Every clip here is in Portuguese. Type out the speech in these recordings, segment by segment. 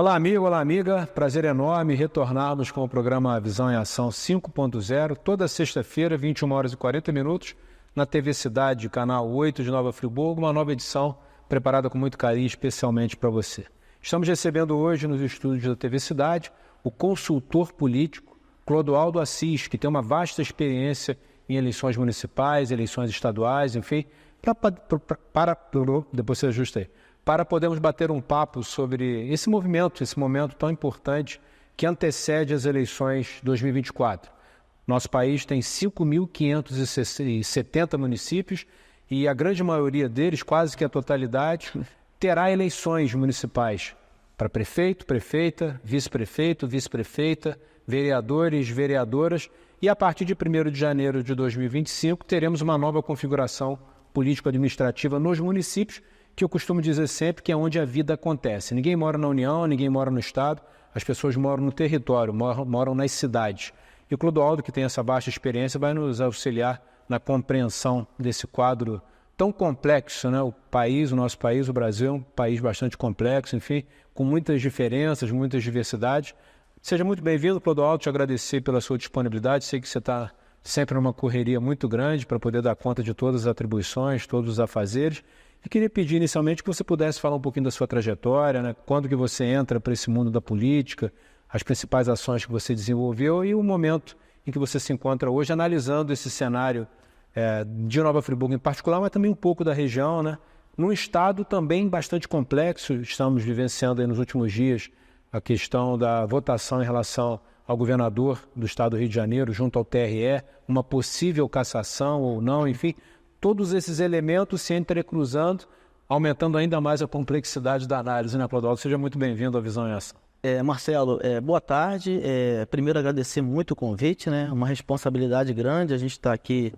Olá, amigo, olá, amiga. Prazer enorme retornarmos com o programa Visão em Ação 5.0, toda sexta-feira, 21 horas e 40 minutos, na TV Cidade, canal 8 de Nova Friburgo, uma nova edição preparada com muito carinho, especialmente para você. Estamos recebendo hoje nos estúdios da TV Cidade o consultor político Clodoaldo Assis, que tem uma vasta experiência em eleições municipais, eleições estaduais, enfim, depois você ajusta aí, para podermos bater um papo sobre esse movimento, esse momento tão importante que antecede as eleições 2024. Nosso país tem 5.570 municípios e a grande maioria deles, quase que a totalidade, terá eleições municipais para prefeito, prefeita, vice-prefeito, vice-prefeita, vereadores, vereadoras, e a partir de 1º de janeiro de 2025 teremos uma nova configuração político-administrativa nos municípios, que eu costumo dizer sempre que é onde a vida acontece. Ninguém mora na União, ninguém mora no Estado, as pessoas moram no território, moram nas cidades. E o Clodoaldo, que tem essa vasta experiência, vai nos auxiliar na compreensão desse quadro tão complexo, né? O nosso país, o Brasil, é um país bastante complexo, enfim, com muitas diferenças, muitas diversidades. Seja muito bem-vindo, Clodoaldo, te agradecer pela sua disponibilidade. Sei que você está sempre numa correria muito grande para poder dar conta de todas as atribuições, todos os afazeres. E queria pedir inicialmente que você pudesse falar um pouquinho da sua trajetória, né? Quando que você entra para esse mundo da política, as principais ações que você desenvolveu e o momento em que você se encontra hoje analisando esse cenário de Nova Friburgo em particular, mas também um pouco da região, né? Num estado também bastante complexo. Estamos vivenciando aí nos últimos dias a questão da votação em relação ao governador do estado do Rio de Janeiro, junto ao TRE, uma possível cassação ou não, enfim, todos esses elementos se entrecruzando, aumentando ainda mais a complexidade da análise, né, Clodoaldo? Seja muito bem-vindo à Visão em Ação. Marcelo, boa tarde. Primeiro agradecer muito o convite, né? Uma responsabilidade grande. A gente está aqui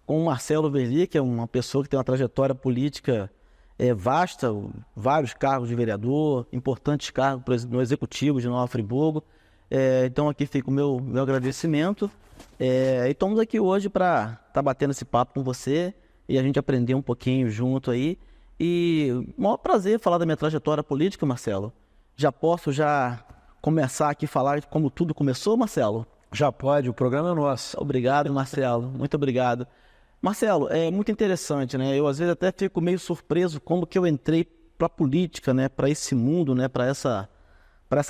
com o Marcelo Verli, que é uma pessoa que tem uma trajetória política vasta, vários cargos de vereador, importantes cargos no Executivo de Nova Friburgo. Então aqui fica o meu agradecimento. E estamos aqui hoje para estar batendo esse papo com você e a gente aprender um pouquinho junto aí. E o maior prazer falar da minha trajetória política, Marcelo. Já posso começar aqui a falar de como tudo começou, Marcelo? Já pode, o programa é nosso. Obrigado, Marcelo. Muito obrigado. Marcelo, é muito interessante, né? Eu às vezes até fico meio surpreso como que eu entrei para a política, né? Para esse mundo, né? Para essa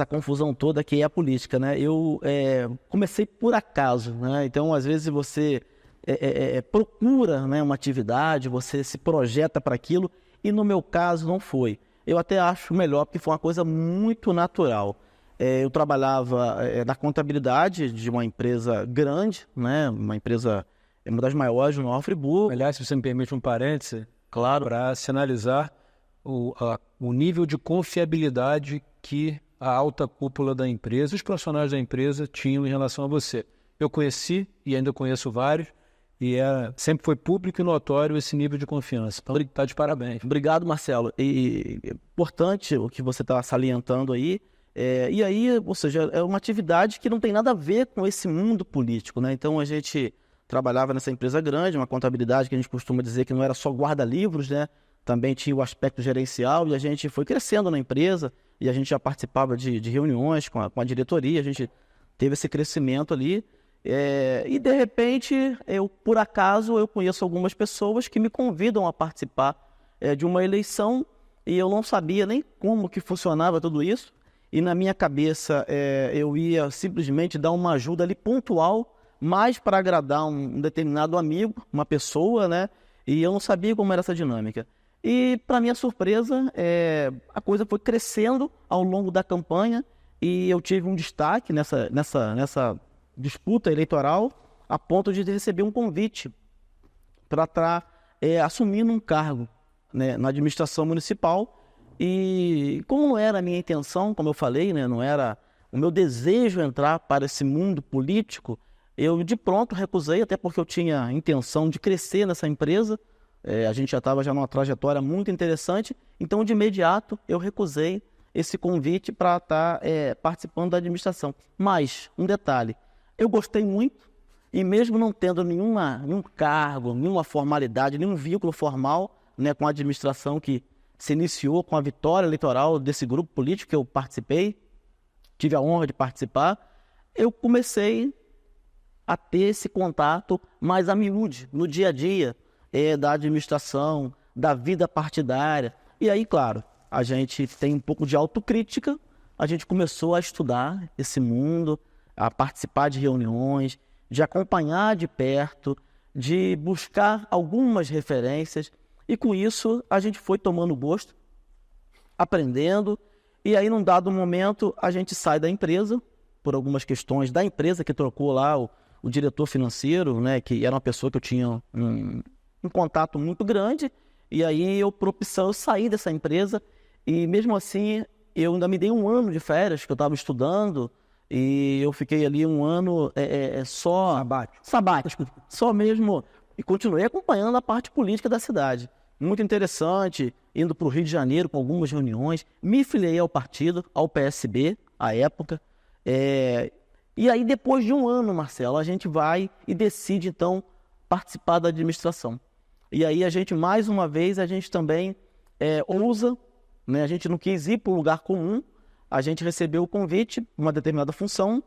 confusão toda que é a política, né? Eu comecei por acaso, né? Então, às vezes você procura, né, uma atividade, você se projeta para aquilo e no meu caso não foi. Eu até acho melhor porque foi uma coisa muito natural. Eu trabalhava na contabilidade de uma empresa grande, né? Uma empresa, uma das maiores do Nova Friburgo. Aliás, se você me permite um parêntese, claro, para sinalizar o nível de confiabilidade que a alta cúpula da empresa, os profissionais da empresa tinham em relação a você. Eu conheci e ainda conheço vários, e sempre foi público e notório esse nível de confiança. Então, está de parabéns. Obrigado, Marcelo. E importante o que você está salientando aí. E aí, ou seja, é uma atividade que não tem nada a ver com esse mundo político, né? Então, a gente trabalhava nessa empresa grande, uma contabilidade que a gente costuma dizer que não era só guarda-livros, né? Também tinha o aspecto gerencial e a gente foi crescendo na empresa e a gente já participava de reuniões com a diretoria, a gente teve esse crescimento ali. E de repente, por acaso, eu conheço algumas pessoas que me convidam a participar de uma eleição e eu não sabia nem como que funcionava tudo isso. E na minha cabeça eu ia simplesmente dar uma ajuda ali pontual, mais para agradar um determinado amigo, uma pessoa, né? E eu não sabia como era essa dinâmica. E, para minha surpresa, a coisa foi crescendo ao longo da campanha e eu tive um destaque nessa disputa eleitoral a ponto de receber um convite para estar assumindo um cargo, né, na administração municipal. E como não era a minha intenção, como eu falei, né, não era o meu desejo entrar para esse mundo político, eu de pronto recusei, até porque eu tinha a intenção de crescer nessa empresa. A gente já estava numa trajetória muito interessante, então de imediato eu recusei esse convite para estar participando da administração. Mas, um detalhe, eu gostei muito e mesmo não tendo nenhum cargo, nenhuma formalidade, nenhum vínculo formal, né, com a administração que se iniciou com a vitória eleitoral desse grupo político que eu participei, tive a honra de participar, eu comecei a ter esse contato mais a miúde, no dia a dia, da administração, da vida partidária. E aí, claro, a gente tem um pouco de autocrítica, a gente começou a estudar esse mundo, a participar de reuniões, de acompanhar de perto, de buscar algumas referências, e com isso a gente foi tomando gosto, aprendendo, e aí num dado momento a gente sai da empresa, por algumas questões da empresa que trocou lá o diretor financeiro, né, que era uma pessoa que eu tinha um contato muito grande, e aí eu, por opção, eu saí dessa empresa, e mesmo assim eu ainda me dei um ano de férias, que eu estava estudando, e eu fiquei ali um ano só... Sabático. Só mesmo, e continuei acompanhando a parte política da cidade. Muito interessante, indo para o Rio de Janeiro com algumas reuniões, me filiei ao partido, ao PSB, à época, e aí depois de um ano, Marcelo, a gente vai e decide então participar da administração. E aí a gente, mais uma vez, a gente também ousa, né? A gente não quis ir para um lugar comum, a gente recebeu o convite, uma determinada função,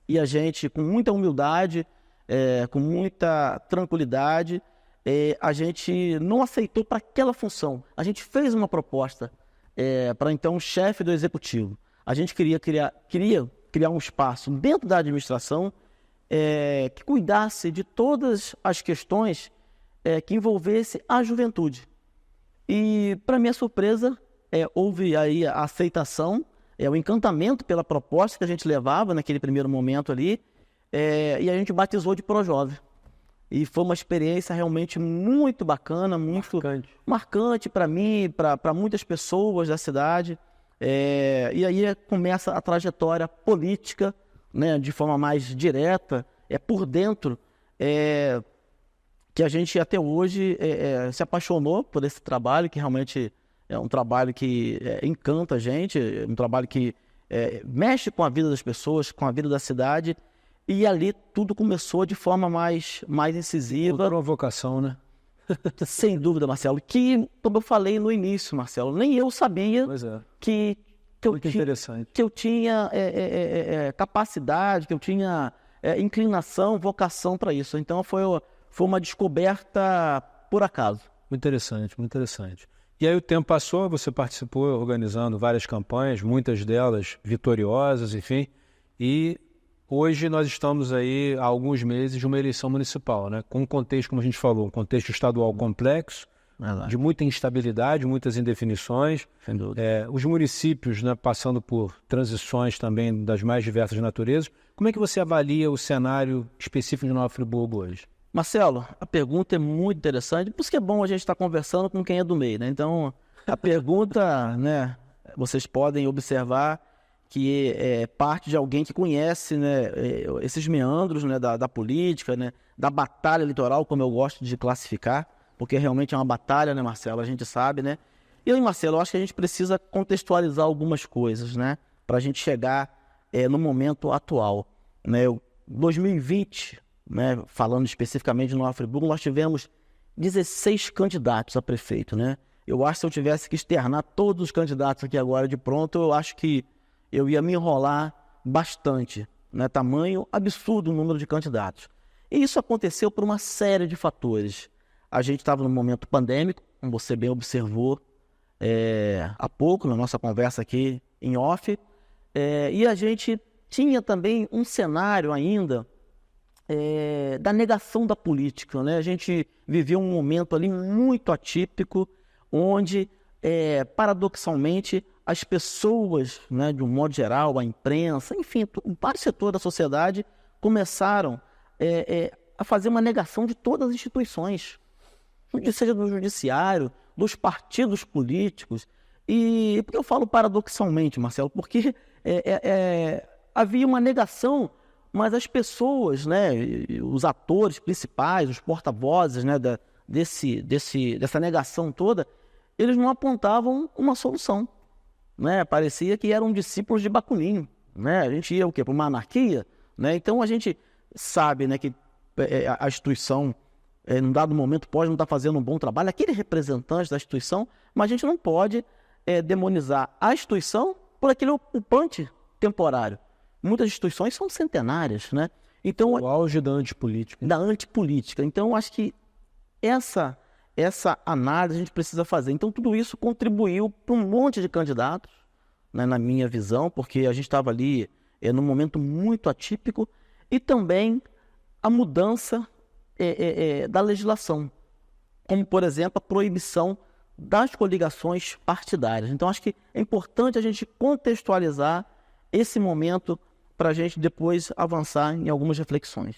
e a gente, com muita humildade, com muita tranquilidade, a gente não aceitou para aquela função. A gente fez uma proposta para então o chefe do executivo. A gente queria criar um espaço dentro da administração que cuidasse de todas as questões que envolvesse a juventude. E, para minha surpresa, houve aí a aceitação, o encantamento pela proposta que a gente levava naquele primeiro momento ali, e a gente batizou de Projove. E foi uma experiência realmente muito bacana, muito marcante para mim, para muitas pessoas da cidade. E aí começa a trajetória política, né, de forma mais direta, por dentro, que a gente até hoje se apaixonou por esse trabalho, que realmente é um trabalho que encanta a gente, um trabalho que mexe com a vida das pessoas, com a vida da cidade, e ali tudo começou de forma mais incisiva. Outra vocação, né? Sem dúvida, Marcelo, que, como eu falei no início, Marcelo, nem eu sabia que eu tinha capacidade, que eu tinha inclinação, vocação para isso. Então foi uma descoberta por acaso. Muito interessante, muito interessante. E aí o tempo passou, você participou organizando várias campanhas, muitas delas vitoriosas, enfim, e hoje nós estamos aí há alguns meses de uma eleição municipal, né? Com um contexto, como a gente falou, um contexto estadual complexo, de muita instabilidade, muitas indefinições. Sem dúvida. Os municípios, né, passando por transições também das mais diversas naturezas. Como é que você avalia o cenário específico de Nova Friburgo hoje? Marcelo, a pergunta é muito interessante, por isso que é bom a gente estar conversando com quem é do meio, né? Então, a pergunta, né, vocês podem observar que é parte de alguém que conhece, né, esses meandros, né, da política, né, da batalha eleitoral, como eu gosto de classificar, porque realmente é uma batalha, né, Marcelo? A gente sabe, né? E aí, Marcelo, eu acho que a gente precisa contextualizar algumas coisas, né, para a gente chegar no momento atual, né? 2020, né, falando especificamente de Nova Friburgo, nós tivemos 16 candidatos a prefeito, né? Eu acho que se eu tivesse que externar todos os candidatos aqui agora de pronto, eu acho que eu ia me enrolar bastante, né? Tamanho absurdo o número de candidatos. E isso aconteceu por uma série de fatores. A gente estava num momento pandêmico, como você bem observou há pouco, na nossa conversa aqui em off, e a gente tinha também um cenário ainda da negação da política, né? A gente viveu um momento ali muito atípico, onde, paradoxalmente, as pessoas, né, de um modo geral, a imprensa, enfim, vários setores da sociedade começaram a fazer uma negação de todas as instituições, seja do judiciário, dos partidos políticos. E por que eu falo paradoxalmente, Marcelo? Porque havia uma negação, mas as pessoas, né, os atores principais, os porta-vozes, né, dessa negação toda, eles não apontavam uma solução, né? Parecia que eram discípulos de Bakunin, né? A gente ia o quê? Para uma anarquia, né? Então a gente sabe, né, que a instituição num dado momento pode não estar fazendo um bom trabalho, aquele representante da instituição, mas a gente não pode demonizar a instituição por aquele ocupante temporário. Muitas instituições são centenárias, né? Então, o auge da antipolítica. Da antipolítica. Então, acho que essa análise a gente precisa fazer. Então, tudo isso contribuiu para um monte de candidatos, né, na minha visão, porque a gente estava ali num momento muito atípico, e também a mudança da legislação, como, por exemplo, a proibição das coligações partidárias. Então, acho que é importante a gente contextualizar esse momento para a gente depois avançar em algumas reflexões.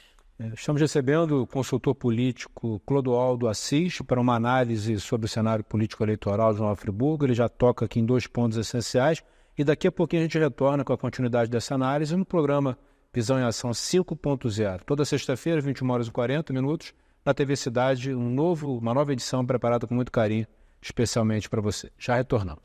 Estamos recebendo o consultor político Clodoaldo Assis para uma análise sobre o cenário político eleitoral de Nova Friburgo. Ele já toca aqui em 2 pontos essenciais e daqui a pouquinho a gente retorna com a continuidade dessa análise no programa Visão em Ação 5.0. Toda sexta-feira, 21h40, na TV Cidade, uma nova edição preparada com muito carinho, especialmente para você. Já retornamos.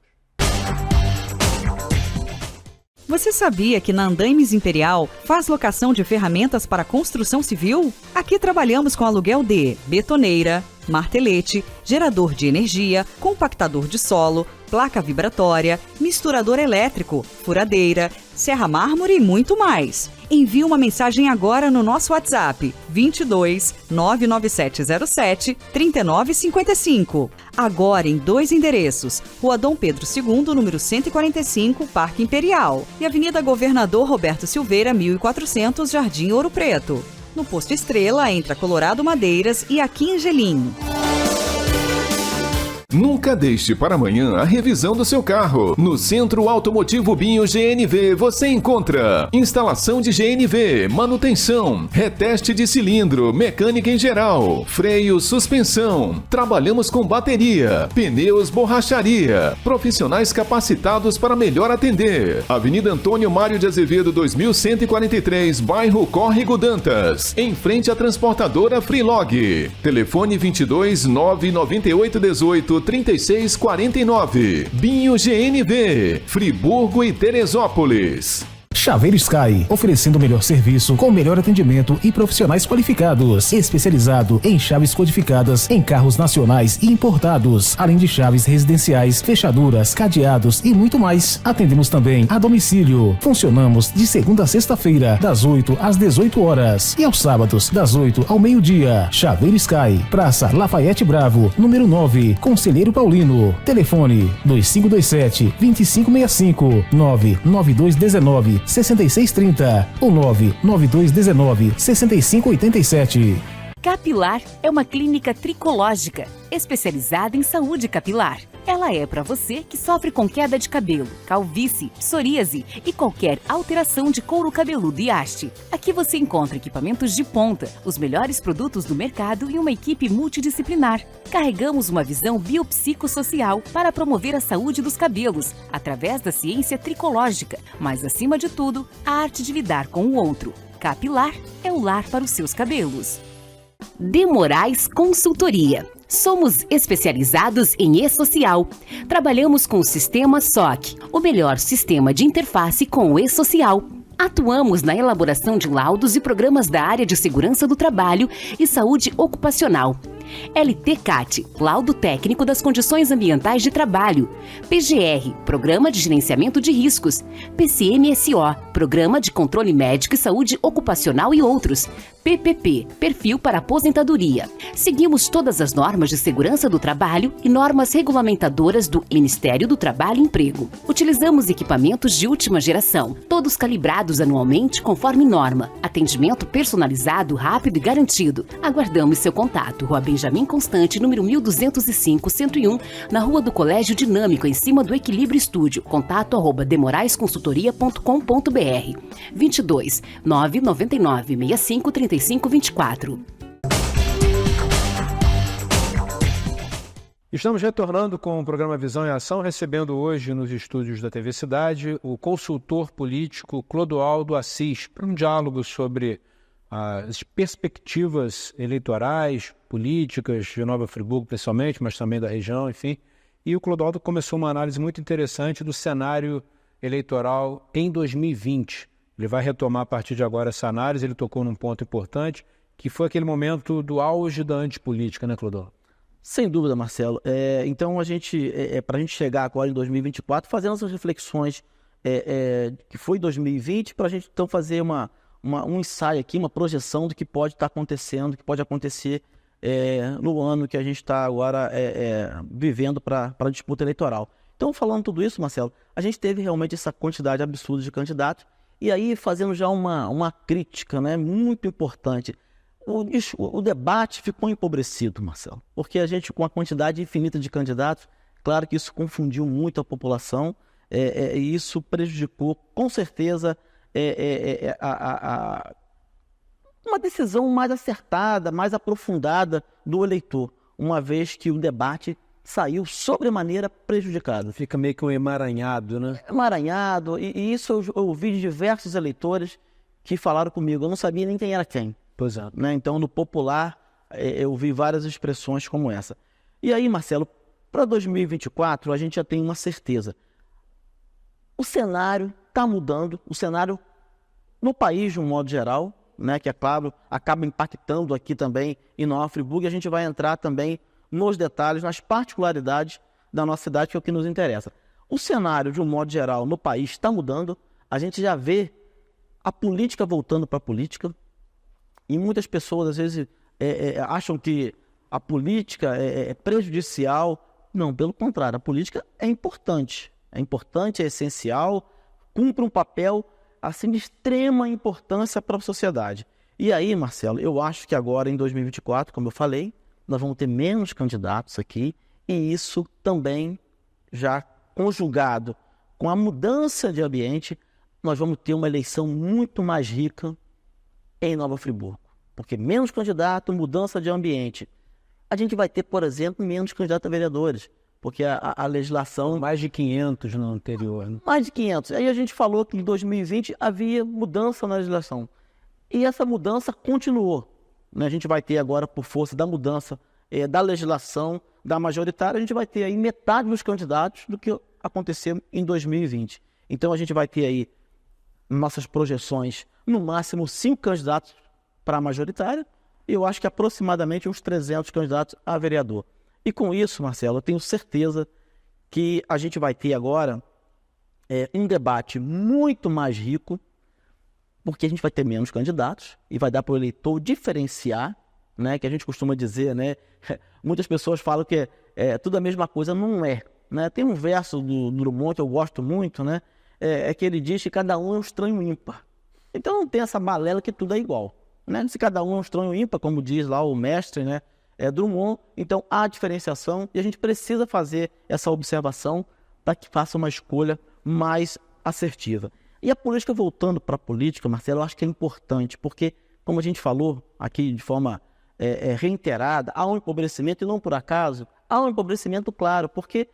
Você sabia que na Andaimes Imperial faz locação de ferramentas para construção civil? Aqui trabalhamos com aluguel de betoneira, martelete, gerador de energia, compactador de solo, placa vibratória, misturador elétrico, furadeira, serra mármore e muito mais. Envie uma mensagem agora no nosso WhatsApp 22 99707 3955. Agora em 2 endereços: Rua Dom Pedro II, número 145, Parque Imperial, e Avenida Governador Roberto Silveira, 1400, Jardim Ouro Preto. No Posto Estrela, entre a Colorado Madeiras e a Quingelim. Nunca deixe para amanhã a revisão do seu carro. No Centro Automotivo Binho GNV você encontra instalação de GNV, manutenção, reteste de cilindro, mecânica em geral, freio, suspensão. Trabalhamos com bateria, pneus, borracharia. Profissionais capacitados para melhor atender. Avenida Antônio Mário de Azevedo 2143, bairro Córrego Dantas, em frente à transportadora Freelog. Telefone 22 998 18 3649. Binho GNV, Friburgo e Teresópolis. Chaveiro Sky, oferecendo o melhor serviço, com o melhor atendimento e profissionais qualificados, especializado em chaves codificadas em carros nacionais e importados, além de chaves residenciais, fechaduras, cadeados e muito mais. Atendemos também a domicílio. Funcionamos de segunda a sexta-feira, das 8 às 18 horas e aos sábados, das 8 ao meio-dia. Chaveiro Sky, Praça Lafayette Bravo, número 9, Conselheiro Paulino. Telefone 2567-2565, 99219 6630 ou 99219 6587. Capilar é uma clínica tricológica, especializada em saúde capilar. Ela é para você que sofre com queda de cabelo, calvície, psoríase e qualquer alteração de couro cabeludo e haste. Aqui você encontra equipamentos de ponta, os melhores produtos do mercado e uma equipe multidisciplinar. Carregamos uma visão biopsicossocial para promover a saúde dos cabelos, através da ciência tricológica, mas acima de tudo, a arte de lidar com o outro. Capilar é o lar para os seus cabelos. De Moraes Consultoria. Somos especializados em e-social. Trabalhamos com o sistema SOC, o melhor sistema de interface com o e-social. Atuamos na elaboração de laudos e programas da área de segurança do trabalho e saúde ocupacional. LTCAT, Laudo Técnico das Condições Ambientais de Trabalho. PGR, Programa de Gerenciamento de Riscos. PCMSO, Programa de Controle Médico e Saúde Ocupacional e outros. PPP, Perfil para Aposentadoria. Seguimos todas as normas de segurança do trabalho e normas regulamentadoras do Ministério do Trabalho e Emprego. Utilizamos equipamentos de última geração, todos calibrados anualmente conforme norma. Atendimento personalizado, rápido e garantido. Aguardamos seu contato. Rua Benjamin Constante, número 1205-101, na Rua do Colégio Dinâmico, em cima do Equilíbrio Estúdio. Contato @demoraesconsultoria.com.br 22 999 65 35 24. Estamos retornando com o programa Visão em Ação, recebendo hoje nos estúdios da TV Cidade o consultor político Clodoaldo Assis para um diálogo sobre as perspectivas eleitorais, políticas de Nova Friburgo, principalmente, mas também da região, enfim. E o Clodoaldo começou uma análise muito interessante do cenário eleitoral em 2020. Ele vai retomar a partir de agora essa análise, ele tocou num ponto importante, que foi aquele momento do auge da antipolítica, né, Clodoveo? Sem dúvida, Marcelo. Então, para a gente chegar agora em 2024, fazendo essas reflexões que foi 2020, para a gente então fazer um ensaio aqui, uma projeção do que pode estar acontecendo, que pode acontecer no ano que a gente está agora vivendo para a disputa eleitoral. Então, falando tudo isso, Marcelo, a gente teve realmente essa quantidade absurda de candidatos, e aí fazendo já uma crítica, né, muito importante. O debate ficou empobrecido, Marcelo, porque a gente, com a quantidade infinita de candidatos, claro que isso confundiu muito a população, e isso prejudicou, com certeza, uma decisão mais acertada, mais aprofundada do eleitor, uma vez que o debate saiu sobremaneira prejudicado. Fica meio que um emaranhado, né? Emaranhado, e isso eu ouvi de diversos eleitores que falaram comigo, eu não sabia nem quem era quem. Pois é. Né? Então, no popular, eu vi várias expressões como essa. E aí, Marcelo, para 2024, a gente já tem uma certeza. O cenário está mudando, o cenário no país, de um modo geral, né, que é claro, acaba impactando aqui também em Nova Friburgo, e a gente vai entrar também nos detalhes, nas particularidades da nossa cidade, que é o que nos interessa. O cenário, de um modo geral, no país está mudando, a gente já vê a política voltando para a política, e muitas pessoas, às vezes, acham que a política é prejudicial. Não, pelo contrário, a política é importante, é essencial, cumpre um papel assim, de extrema importância para a sociedade. E aí, Marcelo, eu acho que agora, em 2024, como eu falei, nós vamos ter menos candidatos aqui, e isso também, já conjugado com a mudança de ambiente, nós vamos ter uma eleição muito mais rica em Nova Friburgo, porque menos candidato, mudança de ambiente. A gente vai ter, por exemplo, menos candidatos a vereadores, porque a legislação... Mais de 500 no anterior, né? Mais de 500. Aí a gente falou que em 2020 havia mudança na legislação, e essa mudança continuou. Né? A gente vai ter agora, por força da mudança da legislação, da majoritária, a gente vai ter aí metade dos candidatos do que aconteceu em 2020. Então a gente vai ter aí, nossas projeções, no máximo 5 candidatos para a majoritária, e eu acho que aproximadamente uns 300 candidatos a vereador. E com isso, Marcelo, eu tenho certeza que a gente vai ter agora um debate muito mais rico, porque a gente vai ter menos candidatos e vai dar para o eleitor diferenciar, né, que a gente costuma dizer, né, muitas pessoas falam que tudo a mesma coisa, não é. Né? Tem um verso do Drummond que eu gosto muito, né, que ele diz que cada um é um estranho ímpar. Então não tem essa balela que tudo é igual. Né? Se cada um é um estranho ímpar, como diz lá o mestre, né, Drummond, então há diferenciação e a gente precisa fazer essa observação para que faça uma escolha mais assertiva. E a política, voltando para a política, Marcelo, eu acho que é importante, porque, como a gente falou aqui de forma reiterada, há um empobrecimento, e não por acaso, há um empobrecimento claro, porque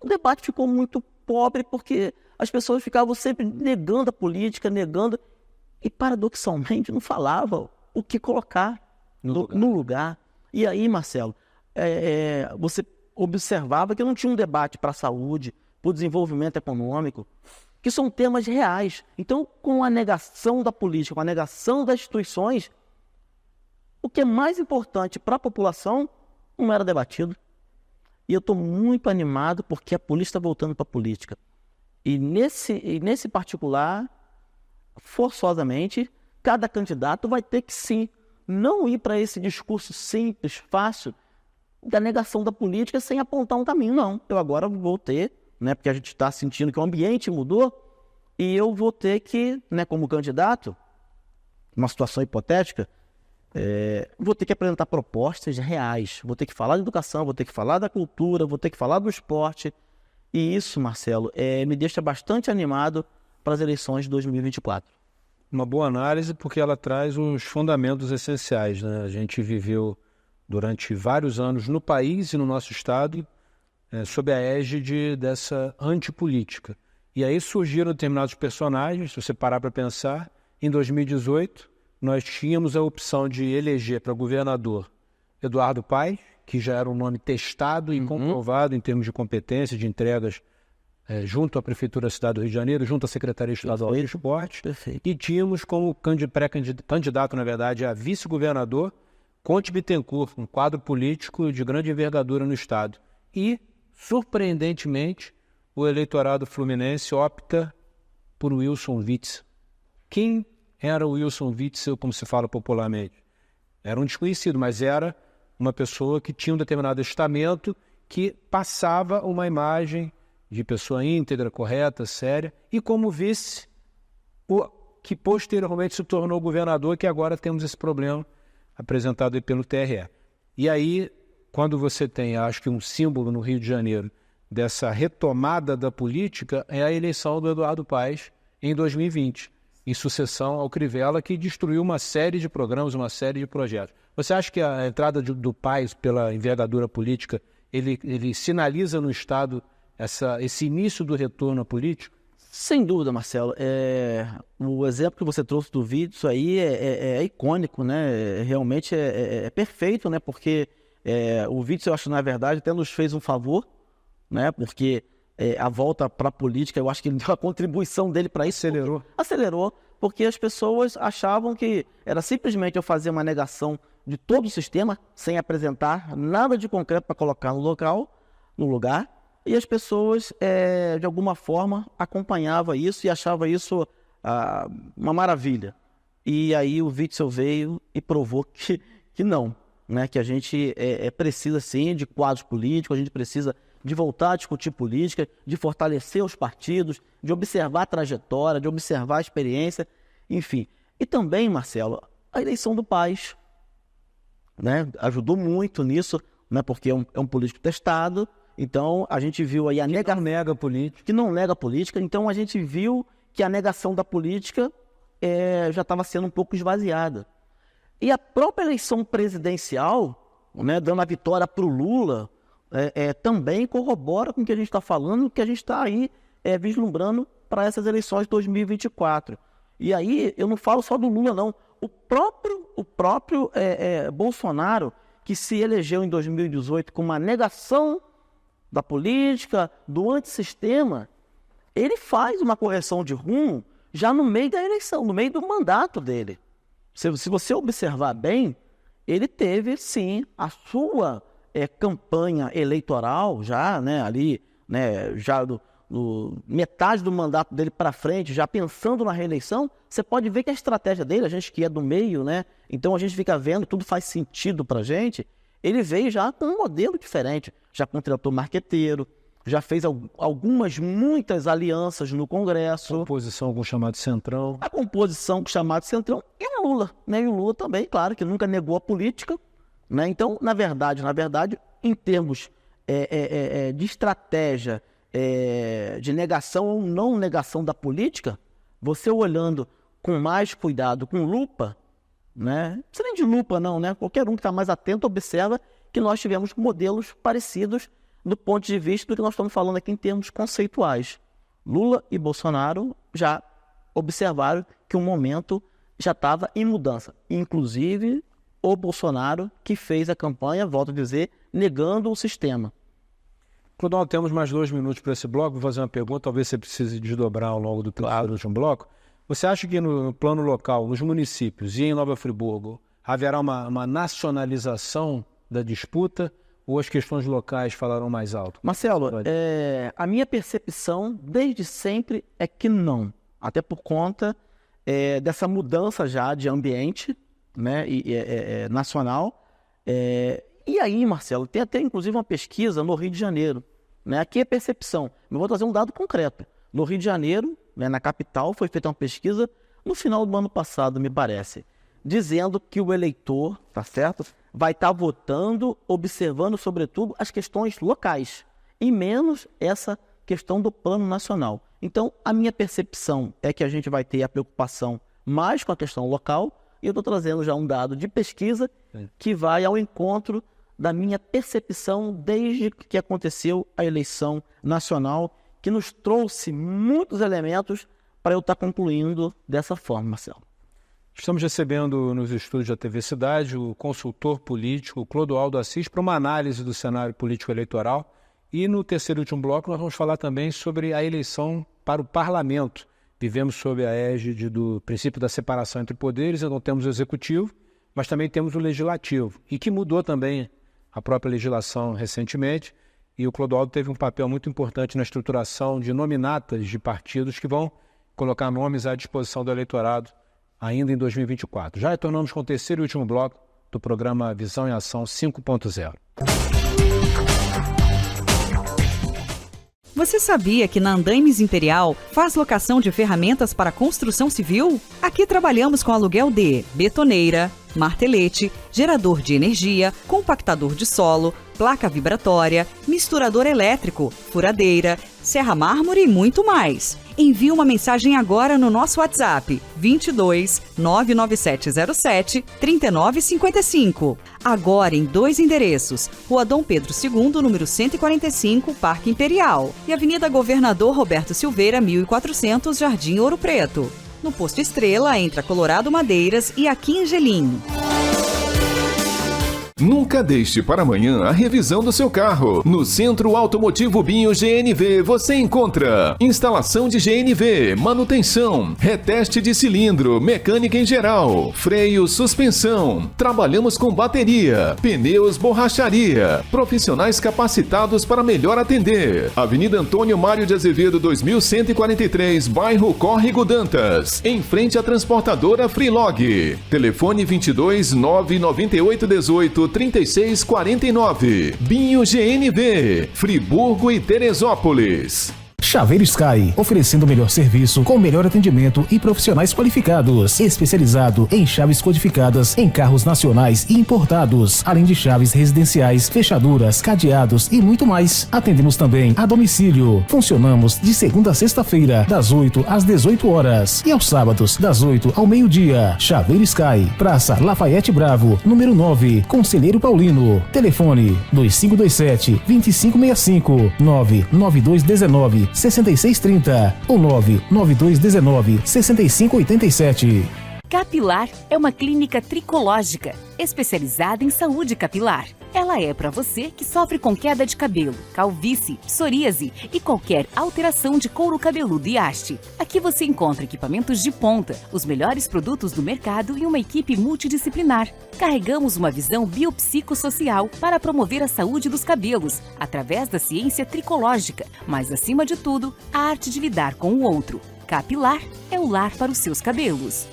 o debate ficou muito pobre, porque as pessoas ficavam sempre negando a política, negando, e paradoxalmente não falavam o que colocar no lugar. E aí, Marcelo, você observava que não tinha um debate para a saúde, para o desenvolvimento econômico, que são temas reais. Então, com a negação da política, com a negação das instituições, o que é mais importante para a população não era debatido. E eu estou muito animado porque a polícia está voltando para a política. E nesse particular, forçosamente, cada candidato vai ter que, sim, não ir para esse discurso simples, fácil, da negação da política sem apontar um caminho. Não, eu agora vou ter, né, porque a gente está sentindo que o ambiente mudou, e eu vou ter que, né, como candidato, uma situação hipotética, vou ter que apresentar propostas reais, vou ter que falar de educação, vou ter que falar da cultura, vou ter que falar do esporte, e isso, Marcelo, me deixa bastante animado para as eleições de 2024. Uma boa análise, porque ela traz os fundamentos essenciais, né? A gente viveu durante vários anos no país e no nosso estado sob a égide dessa antipolítica. E aí surgiram determinados personagens, se você parar para pensar, em 2018 nós tínhamos a opção de eleger para governador Eduardo Paes, que já era um nome testado e comprovado em termos de competência, de entregas junto à Prefeitura da Cidade do Rio de Janeiro, junto à Secretaria Estadual de Esporte. Perfeito. E tínhamos como pré-candidato, na verdade, a vice-governador, Conte Bittencourt, um quadro político de grande envergadura no Estado. E, surpreendentemente, o eleitorado fluminense opta por Wilson Witzel. Quem era o Wilson Witzel, como se fala popularmente? Era um desconhecido, mas era uma pessoa que tinha um determinado estamento que passava uma imagem de pessoa íntegra, correta, séria, e como vice, o que posteriormente se tornou governador, que agora temos esse problema apresentado aí pelo TRE. E aí, quando você tem, acho que um símbolo no Rio de Janeiro dessa retomada da política, é a eleição do Eduardo Paes em 2020, em sucessão ao Crivella, que destruiu uma série de programas, uma série de projetos. Você acha que a entrada do Paes pela envergadura política, ele sinaliza no Estado esse início do retorno à política? Sem dúvida, Marcelo. O exemplo que você trouxe do vídeo, isso aí é icônico, né? Realmente é perfeito, né? Porque o vídeo, eu acho, na verdade, até nos fez um favor, né? Porque a volta para a política, eu acho que ele deu a contribuição dele para isso. Acelerou, porque as pessoas achavam que era simplesmente eu fazer uma negação de todo o sistema, sem apresentar nada de concreto para colocar no lugar. E as pessoas, de alguma forma, acompanhavam isso e achavam isso uma maravilha. E aí o Witzel veio e provou que não, né? Que a gente precisa, sim, de quadros políticos, a gente precisa de voltar a discutir política, de fortalecer os partidos, de observar a trajetória, de observar a experiência, enfim. E também, Marcelo, a eleição do Paes, né? Ajudou muito nisso, né? Porque é um político testado. Então, a gente viu aí que não nega a política. Então, a gente viu que a negação da política já estava sendo um pouco esvaziada. E a própria eleição presidencial, né, dando a vitória para o Lula, também corrobora com o que a gente está falando, que a gente está aí vislumbrando para essas eleições de 2024. E aí, eu não falo só do Lula, não. O próprio Bolsonaro, que se elegeu em 2018 com uma negação da política, do antissistema, ele faz uma correção de rumo já no meio da eleição, no meio do mandato dele. Se você observar bem, ele teve, sim, a sua campanha eleitoral já, né, ali, né, já metade do mandato dele para frente, já pensando na reeleição. Você pode ver que a estratégia dele, a gente que é do meio, né, então a gente fica vendo, tudo faz sentido para a gente. Ele veio já com um modelo diferente, já contratou marqueteiro, já fez muitas alianças no Congresso. Composição com o chamado Centrão. A composição com o chamado Centrão e o Lula, né? E o Lula também, claro, que nunca negou a política, né? Então, na verdade, em termos de estratégia, de negação ou não negação da política, você olhando com mais cuidado, com lupa, né? Não precisa nem de lupa, não, né? Qualquer um que está mais atento observa que nós tivemos modelos parecidos do ponto de vista do que nós estamos falando aqui em termos conceituais. Lula e Bolsonaro já observaram que o momento já estava em mudança. Inclusive, o Bolsonaro que fez a campanha, volto a dizer, negando o sistema. Clodoaldo, temos mais 2 minutos para esse bloco. Vou fazer uma pergunta, talvez você precise desdobrar ao longo do último bloco. Você acha que no plano local, nos municípios e em Nova Friburgo, haverá uma nacionalização da disputa ou as questões locais falarão mais alto? Marcelo, a minha percepção desde sempre é que não. Até por conta dessa mudança já de ambiente, né, nacional. E aí, Marcelo, tem até inclusive uma pesquisa no Rio de Janeiro. Né? Aqui é percepção. Eu vou trazer um dado concreto. No Rio de Janeiro, né, na capital, foi feita uma pesquisa no final do ano passado, me parece, dizendo que o eleitor, tá certo, vai estar votando, observando, sobretudo, as questões locais, e menos essa questão do plano nacional. Então, a minha percepção é que a gente vai ter a preocupação mais com a questão local, e eu estou trazendo já um dado de pesquisa que vai ao encontro da minha percepção desde que aconteceu a eleição nacional, que nos trouxe muitos elementos para eu estar concluindo dessa forma, Marcelo. Estamos recebendo nos estúdios da TV Cidade o consultor político Clodoaldo Assis para uma análise do cenário político eleitoral E no terceiro e último bloco nós vamos falar também sobre a eleição para o parlamento. Vivemos sob a égide do princípio da separação entre poderes, então temos o executivo, mas também temos o legislativo, e que mudou também a própria legislação recentemente, e o Clodoaldo teve um papel muito importante na estruturação de nominatas de partidos que vão colocar nomes à disposição do eleitorado ainda em 2024. Já retornamos com o terceiro e último bloco do programa Visão em Ação 5.0. Você sabia que na Andaimes Imperial faz locação de ferramentas para construção civil? Aqui trabalhamos com aluguel de betoneira, martelete, gerador de energia, compactador de solo, placa vibratória, misturador elétrico, furadeira, serra mármore e muito mais. Envie uma mensagem agora no nosso WhatsApp 22 99707 3955. Agora em 2 endereços: Rua Dom Pedro II, número 145, Parque Imperial, e Avenida Governador Roberto Silveira, 1400, Jardim Ouro Preto. No Posto Estrela, entre a Colorado Madeiras e a Quingelim. Nunca deixe para amanhã a revisão do seu carro. No Centro Automotivo Binho GNV você encontra instalação de GNV, manutenção, reteste de cilindro, mecânica em geral, freio, suspensão. Trabalhamos com bateria, pneus, borracharia. Profissionais capacitados para melhor atender. Avenida Antônio Mário de Azevedo 2143, bairro Córrego Dantas, em frente à transportadora Freelog. Telefone 22 998 18 3649. Binho GNV, Friburgo e Teresópolis. Chaveiro Sky, oferecendo o melhor serviço com o melhor atendimento e profissionais qualificados, especializado em chaves codificadas em carros nacionais e importados, além de chaves residenciais, fechaduras, cadeados e muito mais. Atendemos também a domicílio. Funcionamos de segunda a sexta-feira, das 8 às 18 horas e aos sábados, das 8 ao meio-dia. Chaveiro Sky, Praça Lafayette Bravo, número 9, Conselheiro Paulino. Telefone 2527-2565, 99219 6630 ou 99219 6587. Capilar é uma clínica tricológica, especializada em saúde capilar. Ela é para você que sofre com queda de cabelo, calvície, psoríase e qualquer alteração de couro cabeludo e haste. Aqui você encontra equipamentos de ponta, os melhores produtos do mercado e uma equipe multidisciplinar. Carregamos uma visão biopsicossocial para promover a saúde dos cabelos, através da ciência tricológica, mas acima de tudo, a arte de lidar com o outro. Capilar é o lar para os seus cabelos.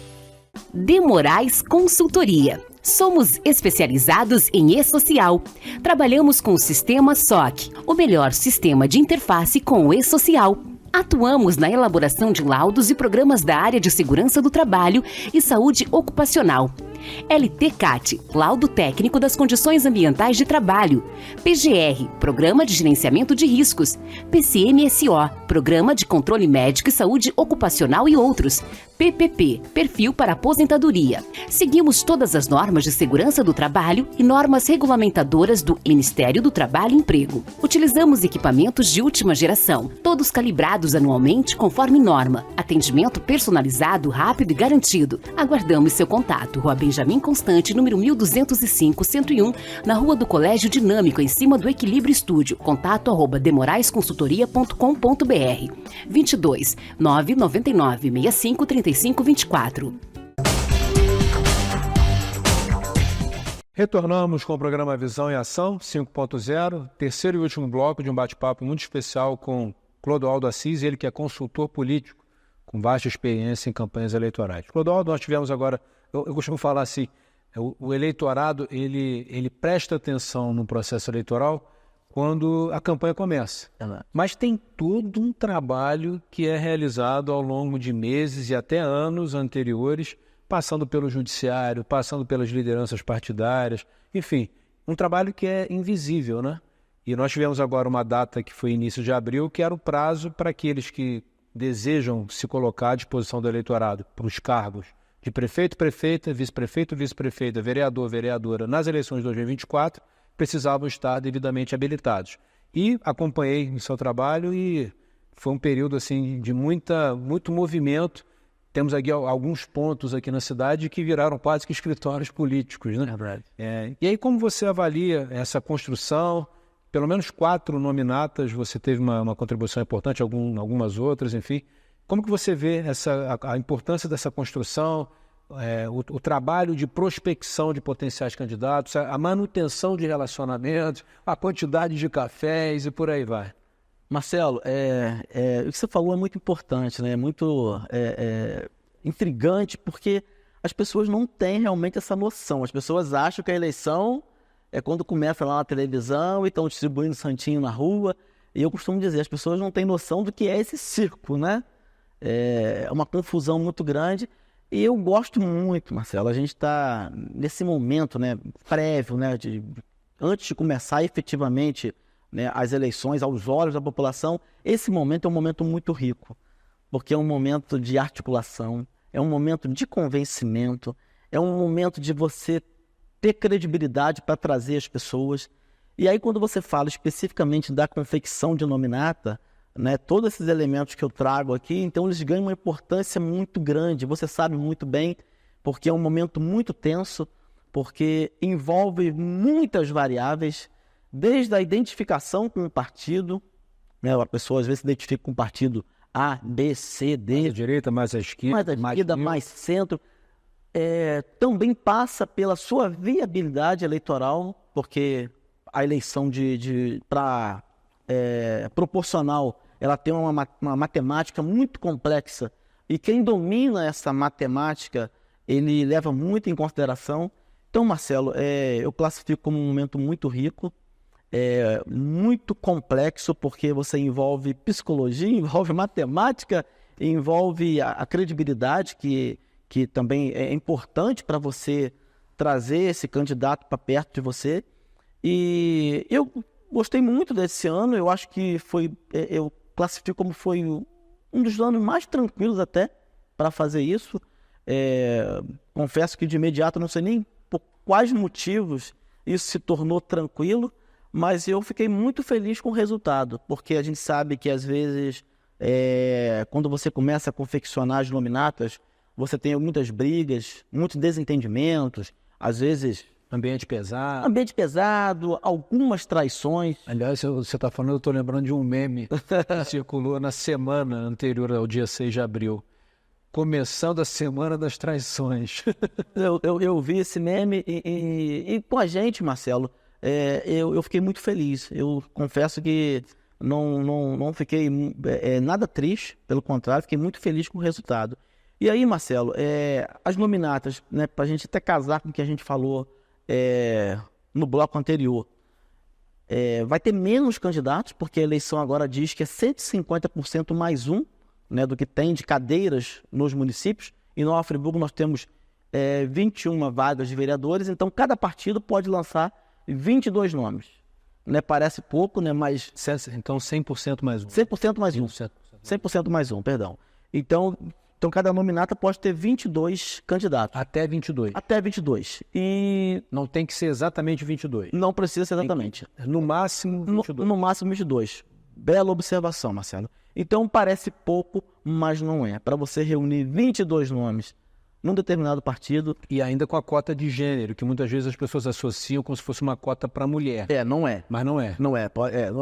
De Moraes Consultoria. Somos especializados em e-social. Trabalhamos com o sistema SOC, o melhor sistema de interface com o e-social. Atuamos na elaboração de laudos e programas da área de segurança do trabalho e saúde ocupacional. LTCAT, Laudo Técnico das Condições Ambientais de Trabalho. PGR, Programa de Gerenciamento de Riscos. PCMSO, Programa de Controle Médico e Saúde Ocupacional e outros. PPP, Perfil para Aposentadoria. Seguimos todas as normas de segurança do trabalho e normas regulamentadoras do Ministério do Trabalho e Emprego. Utilizamos equipamentos de última geração, todos calibrados anualmente conforme norma. Atendimento personalizado, rápido e garantido. Aguardamos seu contato. Rua Benjamin Constante, número 1205-101, na Rua do Colégio Dinâmico, em cima do Equilíbrio Estúdio. Contato @demoraesconsultoria.com.br 22 999 65 35 24. Retornamos com o programa Visão em Ação 5.0, terceiro e último bloco de um bate-papo muito especial com Clodoaldo Assis, ele que é consultor político, com vasta experiência em campanhas eleitorais. Clodoaldo, nós tivemos agora, eu costumo falar assim, o eleitorado ele presta atenção no processo eleitoral quando a campanha começa. Mas tem todo um trabalho que é realizado ao longo de meses e até anos anteriores, passando pelo judiciário, passando pelas lideranças partidárias, enfim, um trabalho que é invisível, né? E nós tivemos agora uma data que foi início de abril, que era o prazo para aqueles que desejam se colocar à disposição do eleitorado para os cargos de prefeito, prefeita, vice-prefeito, vice-prefeita, vereador, vereadora nas eleições de 2024, precisavam estar devidamente habilitados. E acompanhei o seu trabalho e foi um período assim, de muito movimento. Temos aqui alguns pontos aqui na cidade que viraram quase que escritórios políticos, né? E aí como você avalia essa construção? pelo menos 4 nominatas, você teve uma contribuição importante, algumas outras, enfim. Como que você vê a importância dessa construção, o trabalho de prospecção de potenciais candidatos, a manutenção de relacionamentos, a quantidade de cafés e por aí vai? Marcelo, o que você falou é muito importante, né? É muito intrigante, porque as pessoas não têm realmente essa noção. As pessoas acham que a eleição é quando começa lá na televisão e estão distribuindo santinho na rua. E eu costumo dizer, as pessoas não têm noção do que é esse circo, né? É uma confusão muito grande. E eu gosto muito, Marcelo, a gente está nesse momento, né, prévio, né, antes de começar efetivamente, né, as eleições aos olhos da população. Esse momento é um momento muito rico, porque é um momento de articulação, é um momento de convencimento, é um momento de você ter credibilidade para trazer as pessoas. E aí, quando você fala especificamente da confecção de nominata, né, todos esses elementos que eu trago aqui, então eles ganham uma importância muito grande. Você sabe muito bem, porque é um momento muito tenso, porque envolve muitas variáveis, desde a identificação com o partido, né, a pessoa às vezes se identifica com o partido A, B, C, D. Mais à direita, mais à esquerda, mais centro. Também passa pela sua viabilidade eleitoral, porque a eleição proporcional, ela tem uma matemática muito complexa, e quem domina essa matemática, ele leva muito em consideração. Então, Marcelo, eu classifico como um momento muito rico, muito complexo, porque você envolve psicologia, envolve matemática, envolve a credibilidade, que também é importante para você trazer esse candidato para perto de você. E eu gostei muito desse ano, eu acho que eu classifico como foi um dos anos mais tranquilos até para fazer isso. Confesso que de imediato não sei nem por quais motivos isso se tornou tranquilo, mas eu fiquei muito feliz com o resultado, porque a gente sabe que às vezes, quando você começa a confeccionar as nominatas, você tem muitas brigas, muitos desentendimentos, às vezes ambiente pesado. Ambiente pesado, algumas traições. Aliás, você está falando, eu estou lembrando de um meme que circulou na semana anterior ao dia 6 de abril. Começando a semana das traições. Eu vi esse meme e com a gente, Marcelo, eu fiquei muito feliz. Eu confesso que não fiquei nada triste, pelo contrário, fiquei muito feliz com o resultado. E aí, Marcelo, as nominatas, né, para a gente até casar com o que a gente falou no bloco anterior, vai ter menos candidatos, porque a eleição agora diz que é 150% mais um, né, do que tem de cadeiras nos municípios. Em Nova Friburgo nós temos 21 vagas de vereadores, então cada partido pode lançar 22 nomes. Né, parece pouco, né, mas... Então 100% mais um. 100% mais um. 100% mais um, perdão. Então cada nominata pode ter 22 candidatos. Até 22. Até 22. E não tem que ser exatamente 22. Não precisa ser exatamente. No máximo 22. No máximo 22. Bela observação, Marcelo. Então parece pouco, mas não é. Para você reunir 22 nomes num determinado partido... E ainda com a cota de gênero, que muitas vezes as pessoas associam como se fosse uma cota para mulher. Não é. Mas não é. Não é.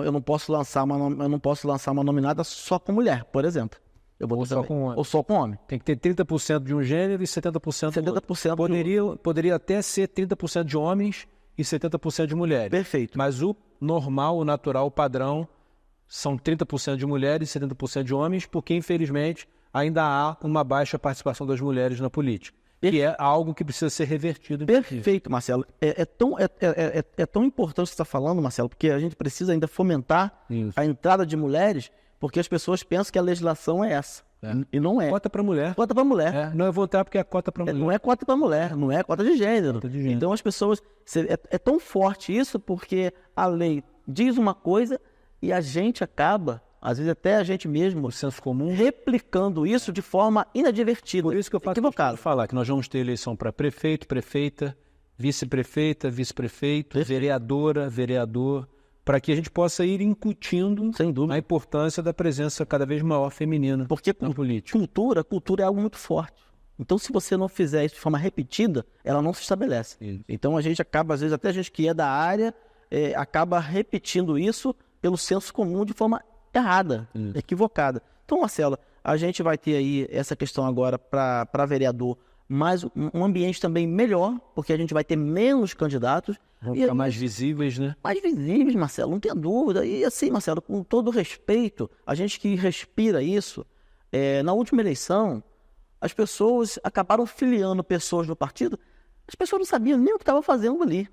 Eu não posso lançar uma nominada só com mulher, por exemplo. Ou só com homem. Ou só com homem. Tem que ter 30% de um gênero e 70% do outro. 70% Poderia até ser 30% de homens e 70% de mulheres. Perfeito. Mas o normal, o natural, o padrão são 30% de mulheres e 70% de homens, porque infelizmente ainda há uma baixa participação das mulheres na política. Que é algo que precisa ser revertido. Perfeito, Marcelo. É tão importante o que você está falando, Marcelo, porque a gente precisa ainda fomentar a entrada de mulheres, porque as pessoas pensam que a legislação é essa. E não é. Cota para mulher. Cota para mulher. Não é votar porque é cota para mulher. Não é cota para mulher, não é cota de gênero. Então as pessoas... É tão forte isso porque a lei diz uma coisa e a gente acaba, às vezes até a gente mesmo, o senso comum, replicando isso de forma inadvertida. Por isso que eu faço questão de falar que nós vamos ter eleição para prefeito, prefeita, vice-prefeita, vice-prefeito, vereadora, vereador, para que a gente possa ir incutindo, sem dúvida, a importância da presença cada vez maior feminina na política. Cultura é algo muito forte. Então, se você não fizer isso de forma repetida, ela não se estabelece. Isso. Então, a gente acaba, às vezes, até a gente que é da área, acaba repetindo isso pelo senso comum de forma errada, equivocada. Então, Marcelo, a gente vai ter aí essa questão agora para vereador, mas um ambiente também melhor, porque a gente vai ter menos candidatos. Vão ficar mais visíveis, né? Mais visíveis, Marcelo, não tem dúvida. E assim, Marcelo, com todo respeito, a gente que respira isso, na última eleição, as pessoas acabaram filiando pessoas no partido, as pessoas não sabiam nem o que estavam fazendo ali.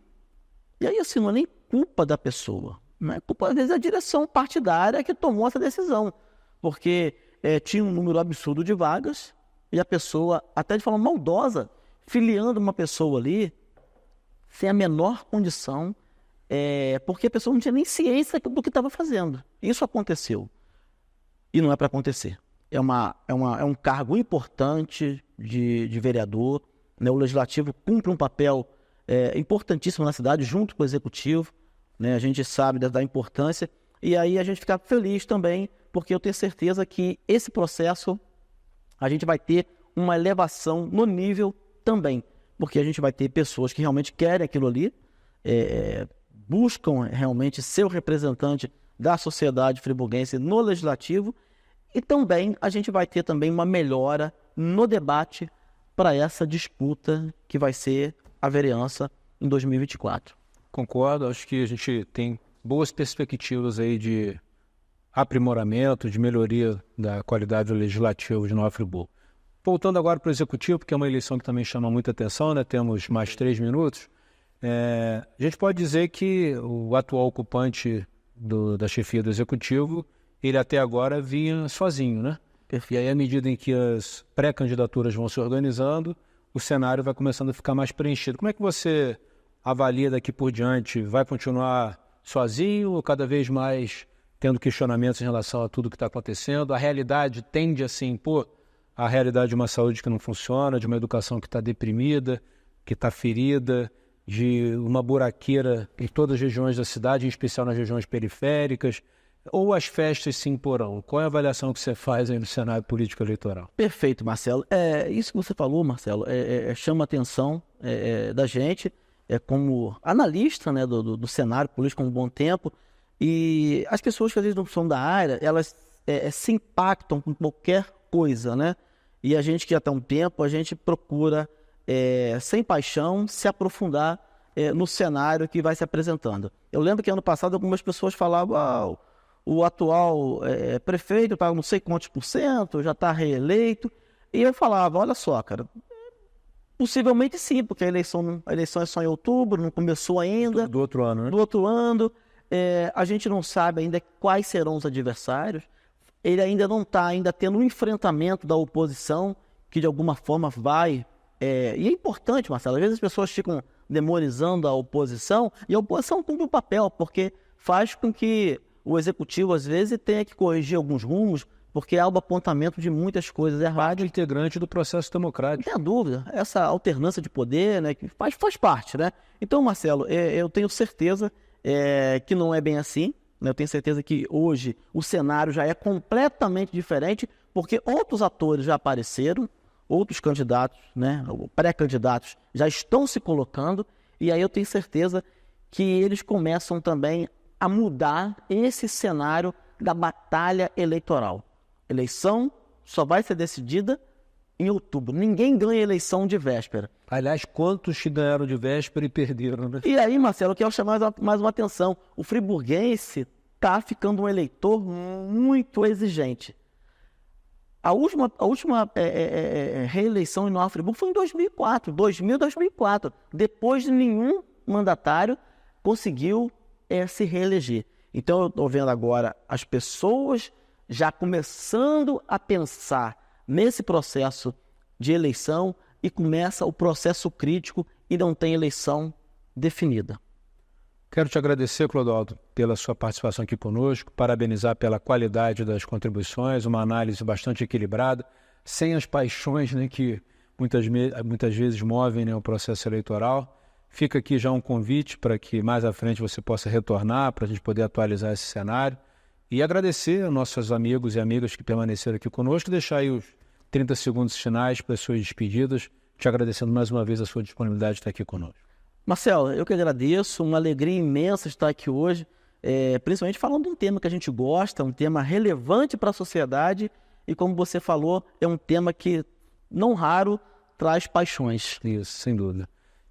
E aí, assim, não é nem culpa da pessoa, não é culpa, às vezes, da direção partidária que tomou essa decisão, porque tinha um número absurdo de vagas e a pessoa, até de forma maldosa, filiando uma pessoa ali, sem a menor condição, porque a pessoa não tinha nem ciência do que estava fazendo. Isso aconteceu. E não é para acontecer. É um cargo importante de vereador, né? O legislativo cumpre um papel importantíssimo na cidade, junto com o executivo, né? A gente sabe da importância, e aí a gente fica feliz também, porque eu tenho certeza que esse processo, a gente vai ter uma elevação no nível também, porque a gente vai ter pessoas que realmente querem aquilo ali, buscam realmente ser o representante da sociedade friburguense no legislativo, e também a gente vai ter também uma melhora no debate para essa disputa que vai ser a vereança em 2024. Concordo, acho que a gente tem boas perspectivas aí de aprimoramento, de melhoria da qualidade do legislativo de Nova Friburgo. Voltando agora para o executivo, porque é uma eleição que também chama muita atenção, né? Temos mais 3 minutos. A gente pode dizer que o atual ocupante da chefia do executivo, ele até agora vinha sozinho, né? E aí, à medida em que as pré-candidaturas vão se organizando, o cenário vai começando a ficar mais preenchido. Como é que você avalia daqui por diante? Vai continuar sozinho ou cada vez mais tendo questionamentos em relação a tudo que está acontecendo? A realidade tende a se impor à realidade de uma saúde que não funciona, de uma educação que está deprimida, que está ferida, de uma buraqueira em todas as regiões da cidade, em especial nas regiões periféricas, ou as festas se imporão? Qual é a avaliação que você faz aí no cenário político eleitoral? Perfeito, Marcelo. Isso que você falou, Marcelo, chama a atenção da gente, como analista, né, do cenário político há um bom tempo, e as pessoas que às vezes não são da área, elas se impactam com qualquer coisa, né? E a gente que já está há um tempo, a gente procura, sem paixão, se aprofundar no cenário que vai se apresentando. Eu lembro que ano passado algumas pessoas falavam, o atual prefeito está não sei quantos %, já está reeleito, e eu falava, olha só, cara, possivelmente sim, porque a eleição é só em outubro, não começou ainda. Do outro ano, né? Do outro ano, a gente não sabe ainda quais serão os adversários, ele ainda não está tendo um enfrentamento da oposição, que de alguma forma vai... e é importante, Marcelo, às vezes as pessoas ficam demonizando a oposição, e a oposição cumpre um papel, porque faz com que o executivo, às vezes, tenha que corrigir alguns rumos, porque há o apontamento de muitas coisas erradas. Integrante do processo democrático. Não tem dúvida, essa alternância de poder, né, que faz parte, né? Então, Marcelo, eu tenho certeza que não é bem assim, né? Eu tenho certeza que hoje o cenário já é completamente diferente, porque outros atores já apareceram, outros candidatos, né, pré-candidatos já estão se colocando, e aí eu tenho certeza que eles começam também a mudar esse cenário da batalha eleitoral. Eleição só vai ser decidida em outubro. Ninguém ganha eleição de véspera. Aliás, quantos que ganharam de véspera e perderam, né? E aí, Marcelo, eu quero chamar mais uma atenção. O friburguense está ficando um eleitor muito exigente. A última reeleição em Nova Friburgo foi em 2004, 2004. Depois de nenhum mandatário conseguiu se reeleger. Então, eu estou vendo agora as pessoas já começando a pensar nesse processo de eleição e começa o processo crítico e não tem eleição definida. Quero te agradecer, Clodoaldo, pela sua participação aqui conosco, parabenizar pela qualidade das contribuições, uma análise bastante equilibrada, sem as paixões, né, que muitas vezes movem, né, o processo eleitoral. Fica aqui já um convite para que mais à frente você possa retornar, para a gente poder atualizar esse cenário. E agradecer aos nossos amigos e amigas que permaneceram aqui conosco, deixar aí os 30 segundos finais para as suas despedidas, te agradecendo mais uma vez a sua disponibilidade de estar aqui conosco. Marcelo, eu que agradeço, uma alegria imensa estar aqui hoje, principalmente falando de um tema que a gente gosta, um tema relevante para a sociedade e, como você falou, é um tema que, não raro, traz paixões. Isso, sem dúvida.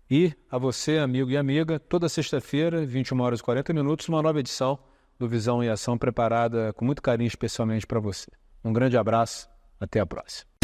E a você, amigo e amiga, toda sexta-feira, 21h40, uma nova edição do Visão em Ação preparada com muito carinho especialmente para você. Um grande abraço, até a próxima.